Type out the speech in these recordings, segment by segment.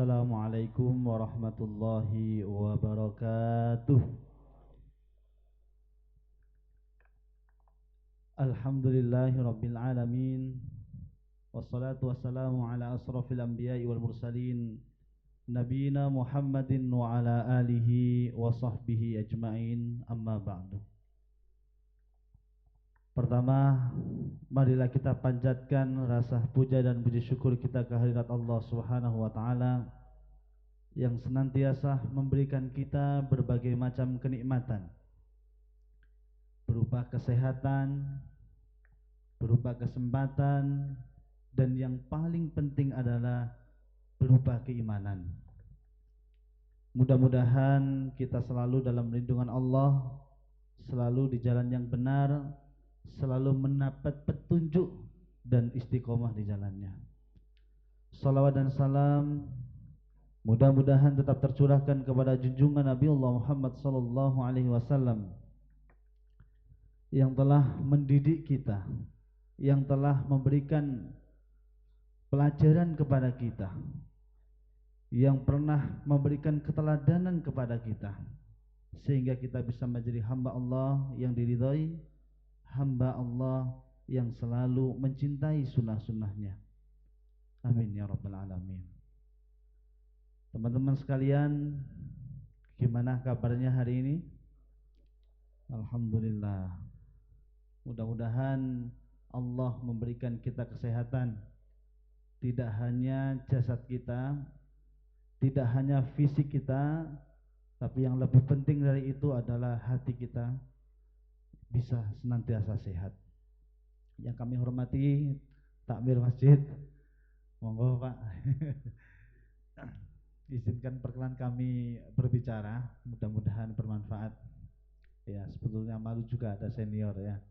Assalamualaikum warahmatullahi wabarakatuh. Alhamdulillahi rabbil alamin. Wassalatu wassalamu ala asrafil anbiya'i wal mursalin nabiyina Muhammadin wa ala alihi wa sahbihi ajma'in, amma ba'du. Pertama, marilah kita panjatkan rasa puja dan puji syukur kita kehadirat Allah Subhanahu wa taala yang senantiasa memberikan kita berbagai macam kenikmatan berupa kesehatan, berupa kesempatan, dan yang paling penting adalah berupa keimanan. Mudah-mudahan kita selalu dalam lindungan Allah, selalu di jalan yang benar, selalu mendapat petunjuk dan istiqomah di jalannya. Salawat dan salam mudah-mudahan tetap tercurahkan kepada junjungan Nabi Allah Muhammad sallallahu alaihi wasallam yang telah mendidik kita, yang telah memberikan pelajaran kepada kita, yang pernah memberikan keteladanan kepada kita, sehingga kita bisa menjadi hamba Allah yang diridhai, hamba Allah yang selalu mencintai sunnah-sunnahnya. Amin ya rabbal alamin. Teman-teman sekalian, gimana kabarnya hari ini? Alhamdulillah. Mudah-mudahan Allah memberikan kita kesehatan, tidak hanya jasad kita, tidak hanya fisik kita, tapi yang lebih penting dari itu adalah hati kita bisa senantiasa sehat. Yang kami hormati takmir masjid, monggo Pak. Izinkan perkenan kami berbicara, mudah-mudahan bermanfaat. Ya, sebetulnya malu juga ada senior ya.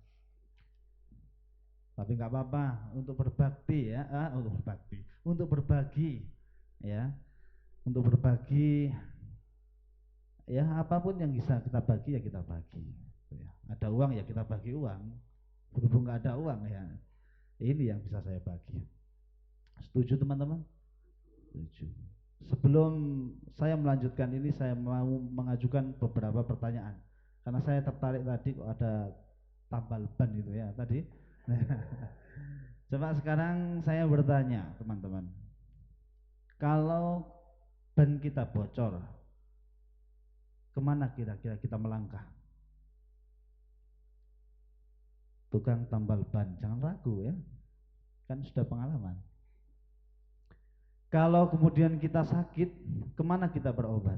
Tapi nggak apa-apa, untuk berbakti ya, untuk berbagi ya, untuk berbagi ya, apapun yang bisa kita bagi ya kita bagi. Ya, ada uang ya kita bagi uang. Berhubung nggak ada uang ya, ini yang bisa saya bagi. Setuju teman-teman? Setuju. Sebelum saya melanjutkan ini, saya mau mengajukan beberapa pertanyaan karena saya tertarik tadi kok ada tambal ban itu ya tadi. Coba sekarang saya bertanya teman-teman, kalau ban kita bocor, kemana kira-kira kita melangkah? Tukang tambal ban, jangan ragu ya, kan sudah pengalaman. Kalau kemudian kita sakit, kemana kita berobat?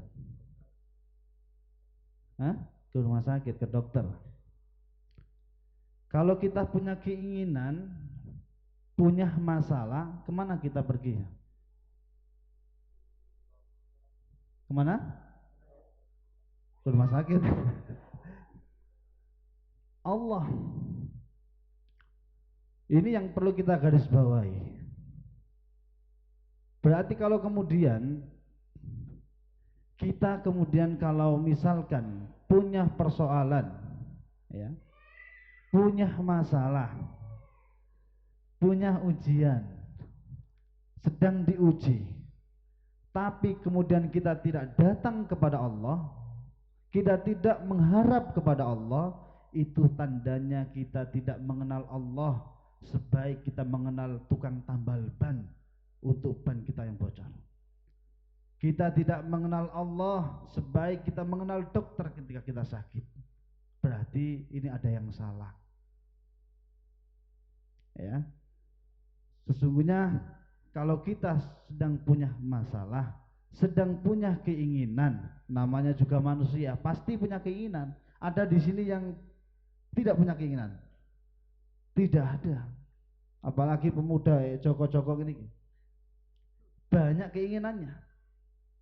Hah? Ke rumah sakit, ke dokter. Kalau kita punya keinginan, punya masalah, kemana kita pergi? Kemana? Ke rumah sakit. Allah. Ini yang perlu kita garis bawahi. Berarti kalau kemudian kita kalau misalkan punya persoalan, ya, punya masalah, punya ujian, sedang diuji, tapi kemudian kita tidak datang kepada Allah, kita tidak mengharap kepada Allah, itu tandanya kita tidak mengenal Allah sebaik kita mengenal tukang tambal ban untuk ban kita yang bocor. Kita tidak mengenal Allah sebaik kita mengenal dokter ketika kita sakit. Berarti ini ada yang salah. Ya. Sesungguhnya kalau kita sedang punya masalah, sedang punya keinginan, namanya juga manusia, pasti punya keinginan. Ada di sini yang tidak punya keinginan? Tidak ada. Apalagi pemuda Joko-Joko ini banyak keinginannya.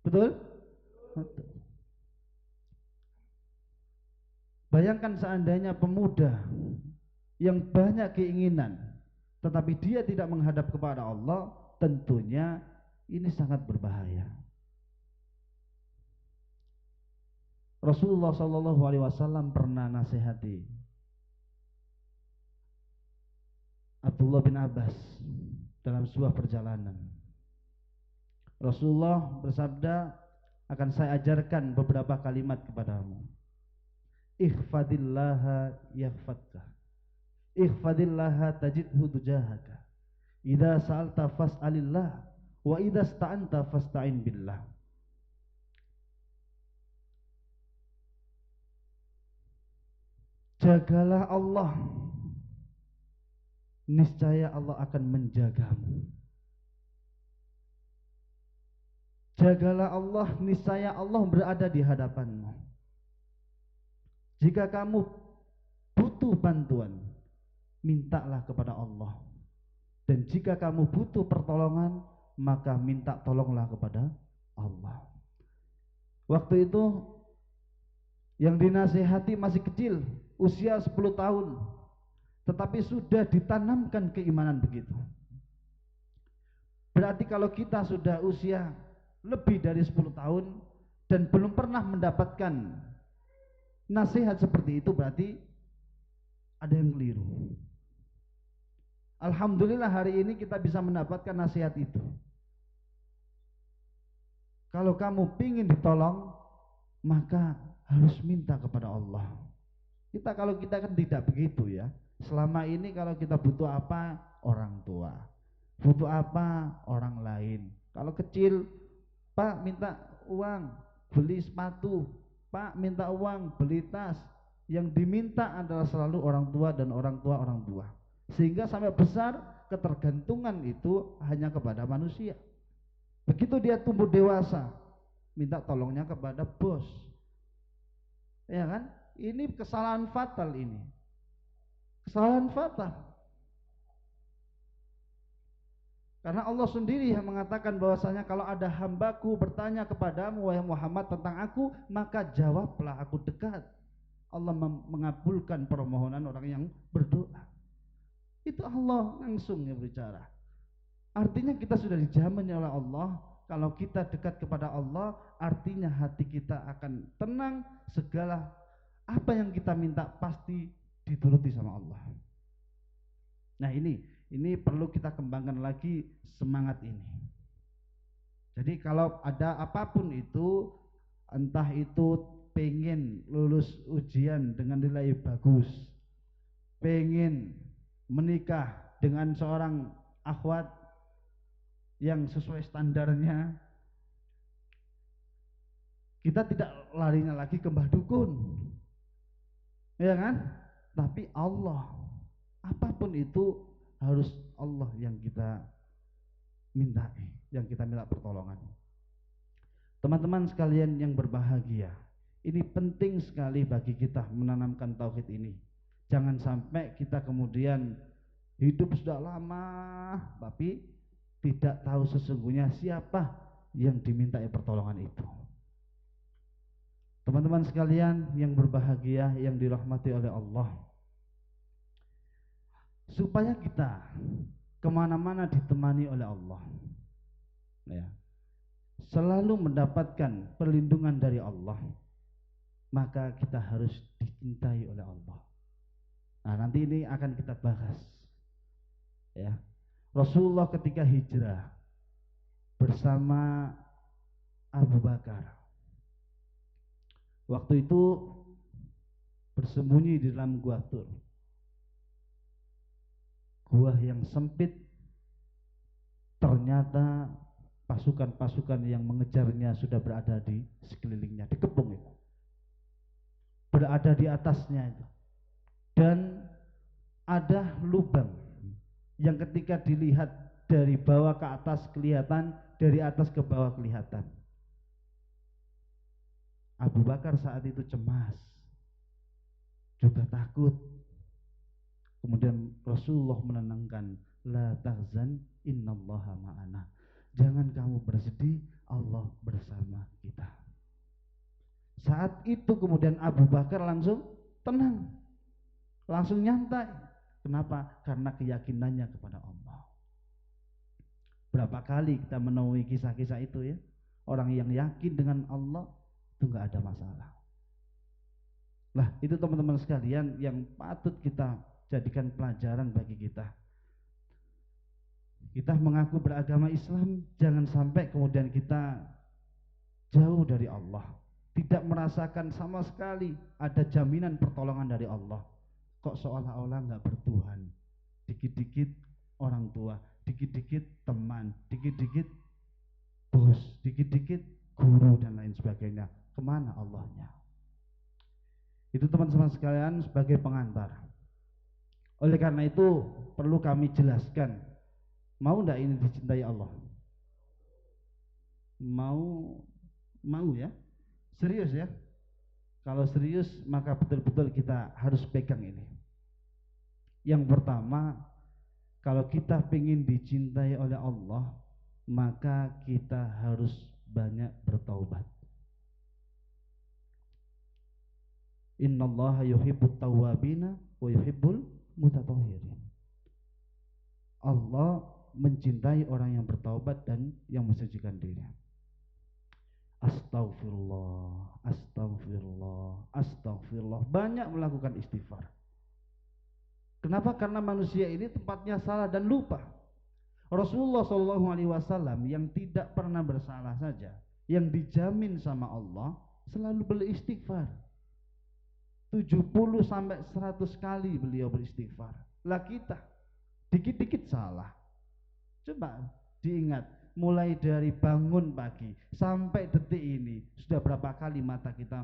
Betul? Betul. Bayangkan seandainya pemuda yang banyak keinginan tetapi dia tidak menghadap kepada Allah, tentunya ini sangat berbahaya. Rasulullah SAW pernah nasihati Abdullah bin Abbas dalam sebuah perjalanan. Rasulullah bersabda, akan saya ajarkan beberapa kalimat kepadamu. Ihfadillaha yahfadka, ihfadillaha tajidhu tujahaka, idza sa'alta fas'alillah, wa idza sta'anta fasta'in billah. Jagalah Allah, niscaya Allah akan menjagamu. Jagalah Allah, niscaya Allah berada di hadapanmu. Jika kamu butuh bantuan, mintalah kepada Allah. Dan jika kamu butuh pertolongan, maka minta tolonglah kepada Allah. Waktu itu yang dinasihati masih kecil, usia 10 tahun, tetapi sudah ditanamkan keimanan begitu. Berarti kalau kita sudah usia lebih dari 10 tahun dan belum pernah mendapatkan nasihat seperti itu, berarti ada yang keliru. Alhamdulillah hari ini kita bisa mendapatkan nasihat itu. Kalau kamu ingin ditolong, maka harus minta kepada Allah. Kalau kita kan tidak begitu ya. Selama ini kalau kita butuh apa, orang tua. Butuh apa, orang lain. Kalau kecil, Pak minta uang beli sepatu, Pak minta uang beli tas. Yang diminta adalah selalu orang tua dan orang tua. Sehingga sampai besar ketergantungan itu hanya kepada manusia. Begitu dia tumbuh dewasa, minta tolongnya kepada bos. Ya kan? Ini kesalahan fatal ini. Kesalahan fatal. Karena Allah sendiri yang mengatakan bahwasanya kalau ada hambaku bertanya kepadamu wahai Muhammad tentang aku, maka jawablah, aku dekat. Allah mengabulkan permohonan orang yang berdoa. Itu Allah langsung yang berbicara. Artinya kita sudah dijamin oleh Allah. Kalau kita dekat kepada Allah, artinya hati kita akan tenang. Segala apa yang kita minta pasti dituruti sama Allah. Nah ini perlu kita kembangkan lagi semangat ini. Jadi kalau ada apapun itu, entah itu pengen lulus ujian dengan nilai bagus, pengen menikah dengan seorang akhwat yang sesuai standarnya, kita tidak larinya lagi ke mbah dukun, ya kan? Tapi Allah, apapun itu harus Allah yang kita mintai, yang kita minta pertolongan. Teman-teman sekalian yang berbahagia, ini penting sekali bagi kita menanamkan tauhid ini. Jangan sampai kita kemudian hidup sudah lama tapi tidak tahu sesungguhnya siapa yang dimintai pertolongan itu. Teman-teman sekalian yang berbahagia, yang dirahmati oleh Allah, supaya kita kemana-mana ditemani oleh Allah, ya, selalu mendapatkan perlindungan dari Allah, maka kita harus dicintai oleh Allah. Nah, nanti ini akan kita bahas, ya. Rasulullah ketika hijrah bersama Abu Bakar, waktu itu bersembunyi di dalam gua Tur, gua yang sempit. Ternyata pasukan-pasukan yang mengejarnya sudah berada di sekelilingnya, dikepung itu, berada di atasnya itu, dan ada lubang yang ketika dilihat dari bawah ke atas kelihatan, dari atas ke bawah kelihatan. Abu Bakar saat itu cemas, juga takut. Kemudian Rasulullah menenangkan, la tahzan innallaha ma'ana. Jangan kamu bersedih, Allah bersama kita. Saat itu kemudian Abu Bakar langsung tenang, langsung nyantai. Kenapa? Karena keyakinannya kepada Allah. Berapa kali kita menemui kisah-kisah itu ya, orang yang yakin dengan Allah itu nggak ada masalah. Lah itu teman-teman sekalian yang patut kita jadikan pelajaran bagi kita. Kita mengaku beragama Islam, jangan sampai kemudian kita jauh dari Allah, tidak merasakan sama sekali ada jaminan pertolongan dari Allah. Kok seolah-olah nggak bertuhan. Dikit-dikit orang tua, dikit-dikit teman, dikit-dikit bos, dikit-dikit guru dan lain sebagainya. Kemana Allahnya? Itu teman-teman sekalian sebagai pengantar. Oleh karena itu perlu kami jelaskan, mau enggak ini dicintai Allah? Mau ya? Serius ya? Kalau serius maka betul-betul kita harus pegang ini. Yang pertama, kalau kita ingin dicintai oleh Allah, maka kita harus banyak bertaubat. Innallaha yuhibbut tawwabina wa yuhibbul mutatahhirin. Allah mencintai orang yang bertaubat dan yang mensucikan diri. Astaghfirullah, astaghfirullah, astaghfirullah. Banyak melakukan istighfar. Kenapa? Karena manusia ini tempatnya salah dan lupa. Rasulullah SAW yang tidak pernah bersalah saja, yang dijamin sama Allah, selalu beristighfar. 70 sampai 100 kali beliau beristighfar. Lah kita dikit-dikit salah. Coba diingat, mulai dari bangun pagi sampai detik ini sudah berapa kali mata kita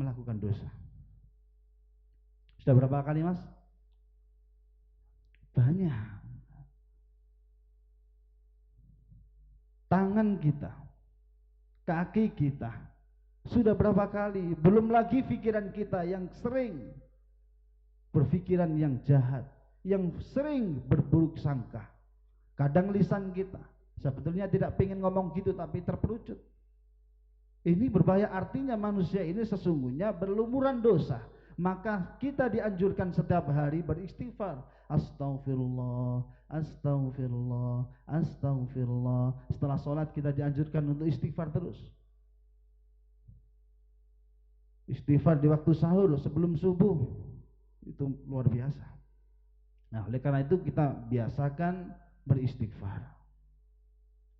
melakukan dosa? Sudah berapa kali, Mas? Banyak. Tangan kita, kaki kita, sudah berapa kali? Belum lagi pikiran kita yang sering berpikiran yang jahat, yang sering berburuk sangka. Kadang lisan kita sebetulnya tidak ingin ngomong gitu tapi terperucut. Ini berbahaya, artinya manusia ini sesungguhnya berlumuran dosa. Maka kita dianjurkan setiap hari beristighfar. Astaghfirullah, astaghfirullah, astaghfirullah. Setelah sholat kita dianjurkan untuk istighfar terus. Istighfar di waktu sahur, sebelum subuh, itu luar biasa. Nah, oleh karena itu kita biasakan beristighfar.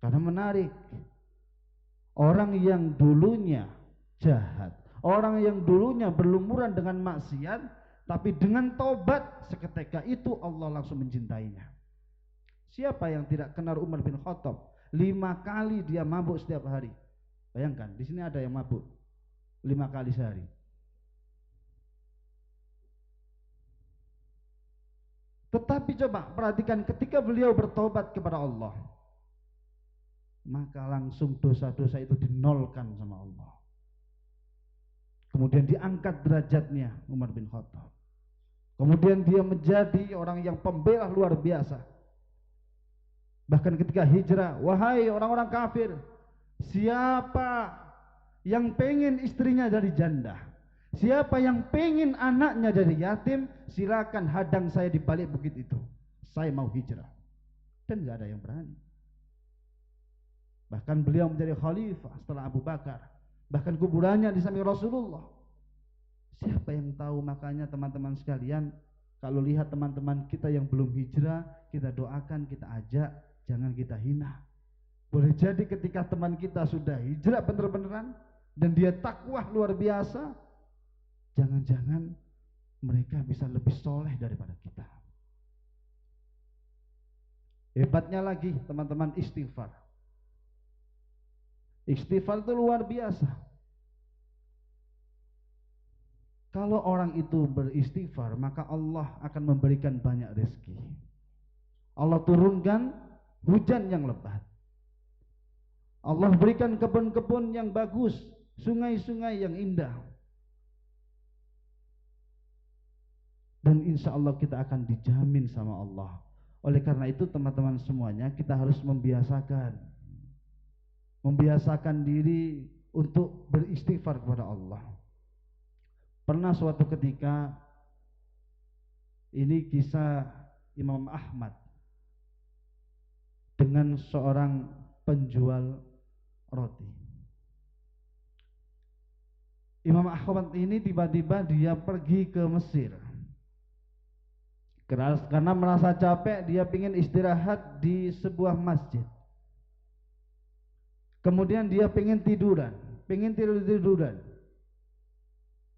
Karena menarik, orang yang dulunya jahat, orang yang dulunya berlumuran dengan maksiat, tapi dengan taubat seketika itu Allah langsung mencintainya. Siapa yang tidak kenal Umar bin Khattab? 5 kali dia mabuk setiap hari. Bayangkan, di sini ada yang mabuk 5 kali sehari. Tetapi coba perhatikan, ketika beliau bertobat kepada Allah, maka langsung dosa-dosa itu dinolkan sama Allah. Kemudian diangkat derajatnya Umar bin Khattab. Kemudian dia menjadi orang yang pembela luar biasa. Bahkan ketika hijrah, wahai orang-orang kafir, siapa yang pengen istrinya jadi janda, siapa yang pengen anaknya jadi yatim, silakan hadang saya di balik bukit itu. Saya mau hijrah. Dan nggak ada yang berani. Bahkan beliau menjadi khalifah setelah Abu Bakar. Bahkan kuburannya di samping Rasulullah. Siapa yang tahu? Makanya teman-teman sekalian, kalau lihat teman-teman kita yang belum hijrah, kita doakan, kita ajak, jangan kita hina. Boleh jadi ketika teman kita sudah hijrah bener-beneran dan dia takwah luar biasa, jangan-jangan mereka bisa lebih soleh daripada kita. Hebatnya lagi teman-teman, istighfar. Istighfar itu luar biasa. Kalau orang itu beristighfar, maka Allah akan memberikan banyak rezeki. Allah turunkan hujan yang lebat. Allah berikan kebun-kebun yang bagus, sungai-sungai yang indah. Dan insya Allah kita akan dijamin sama Allah. Oleh karena itu teman-teman semuanya, kita harus membiasakan diri untuk beristighfar kepada Allah. Pernah suatu ketika, ini kisah Imam Ahmad dengan seorang penjual roti. Imam Ahmad ini tiba-tiba dia pergi ke Mesir. Keras karena merasa capek, dia ingin istirahat di sebuah masjid. Kemudian dia ingin tiduran.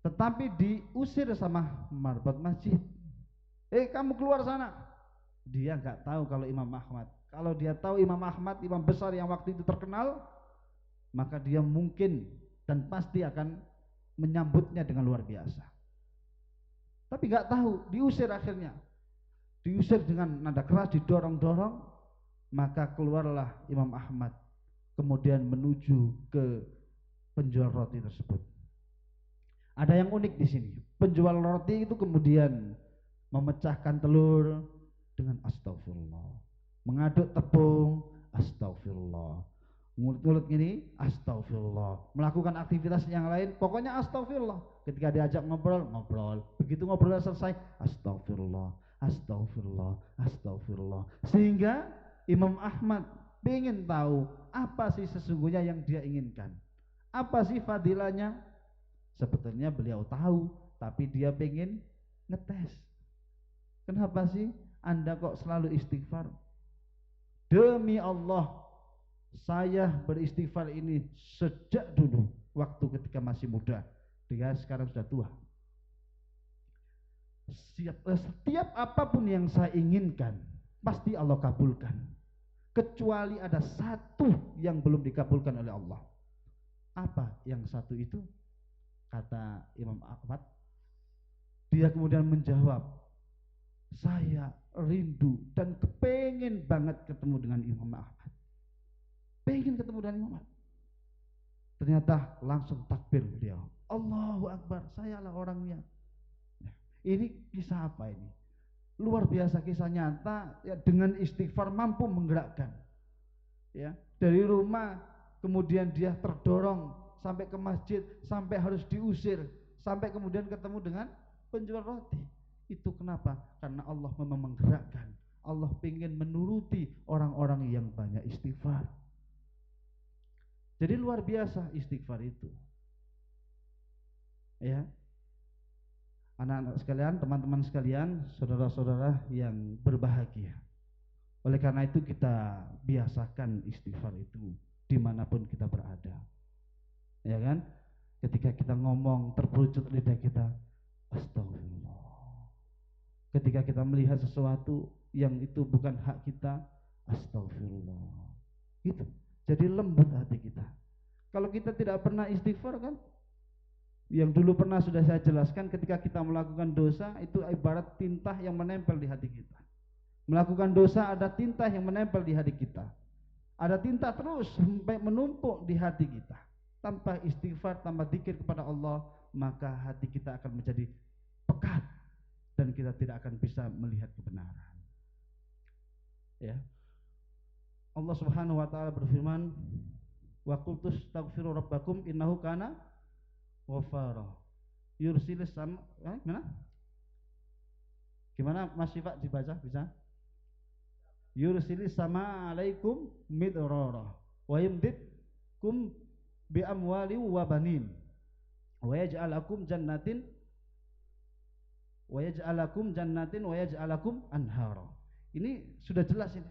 Tetapi diusir sama marbot masjid. Kamu keluar sana. Dia nggak tahu kalau Imam Ahmad. Kalau dia tahu Imam Ahmad, imam besar yang waktu itu terkenal, maka dia mungkin dan pasti akan menyambutnya dengan luar biasa. Tapi nggak tahu, diusir akhirnya. Diusir dengan nada keras, didorong-dorong, maka keluarlah Imam Ahmad, kemudian menuju ke penjual roti tersebut. Ada yang unik di sini. Penjual roti itu kemudian memecahkan telur dengan astagfirullah, mengaduk tepung, astagfirullah, mulut-mulut gini, astagfirullah, melakukan aktivitas yang lain, pokoknya astagfirullah. Ketika diajak ngobrol, begitu ngobrol selesai, astagfirullah, astagfirullah, astagfirullah. Sehingga Imam Ahmad ingin tahu apa sih sesungguhnya yang dia inginkan, apa sih fadilahnya. Sebetulnya beliau tahu, tapi dia pengen ngetes. Kenapa sih Anda kok selalu istighfar? Demi Allah, saya beristighfar ini sejak dulu, waktu ketika masih muda. Dia sekarang sudah tua. Setiap apapun yang saya inginkan, pasti Allah kabulkan. Kecuali ada satu yang belum dikabulkan oleh Allah. Apa yang satu itu? Kata Imam Ahmad. Dia kemudian menjawab, saya rindu dan kepengen banget ketemu dengan Imam Ahmad. Pengen ketemu dengan Imam Ahmad. Ternyata langsung takbir beliau. Allahu Akbar, sayalah orangnya. Ini kisah apa ini? Luar biasa, kisah nyata ya, dengan istighfar mampu menggerakkan. Ya, dari rumah kemudian dia terdorong sampai ke masjid, sampai harus diusir, sampai kemudian ketemu dengan penjual roti. Itu kenapa? Karena Allah memang menggerakkan. Allah ingin menuruti orang-orang yang banyak istighfar. Jadi luar biasa istighfar itu. Ya. Anak-anak sekalian, teman-teman sekalian, saudara-saudara yang berbahagia. Oleh karena itu kita biasakan istighfar itu dimanapun kita berada. Ya kan? Ketika kita ngomong, terperucut lidah kita, astagfirullah. Ketika kita melihat sesuatu yang itu bukan hak kita, astagfirullah. Gitu. Jadi lembut hati kita. Kalau kita tidak pernah istighfar kan, yang dulu pernah sudah saya jelaskan, ketika kita melakukan dosa itu ibarat tinta yang menempel di hati kita. Melakukan dosa ada tinta yang menempel di hati kita. Ada tinta terus sampai menumpuk di hati kita. Tanpa istighfar, tanpa dzikir kepada Allah, maka hati kita akan menjadi pekat dan kita tidak akan bisa melihat kebenaran. Ya. Allah Subhanahu wa taala berfirman, wa qultus taghfiru rabbakum innahu kana ghafara. Yursilis sama gimana Mas Syifa dibaca bisa? Yursilis sama alaikum midrara wa yumditkum bi amwali wa banin wa yaj'alakum jannatin wa yaj'alakum anhara. Ini sudah jelas ini.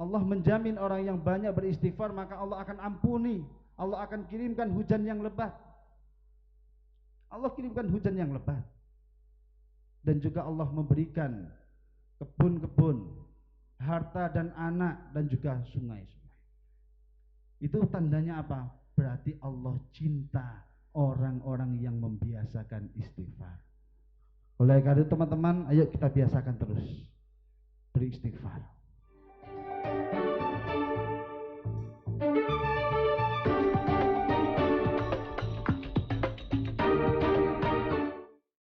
Allah menjamin orang yang banyak beristighfar maka Allah akan ampuni. Allah akan kirimkan hujan yang lebat. Allah kirimkan hujan yang lebat. Dan juga Allah memberikan kebun-kebun, harta dan anak, dan juga sungai-sungai. Itu tandanya apa? Berarti Allah cinta orang-orang yang membiasakan istighfar. Oleh karena itu teman-teman, ayo kita biasakan terus beristighfar.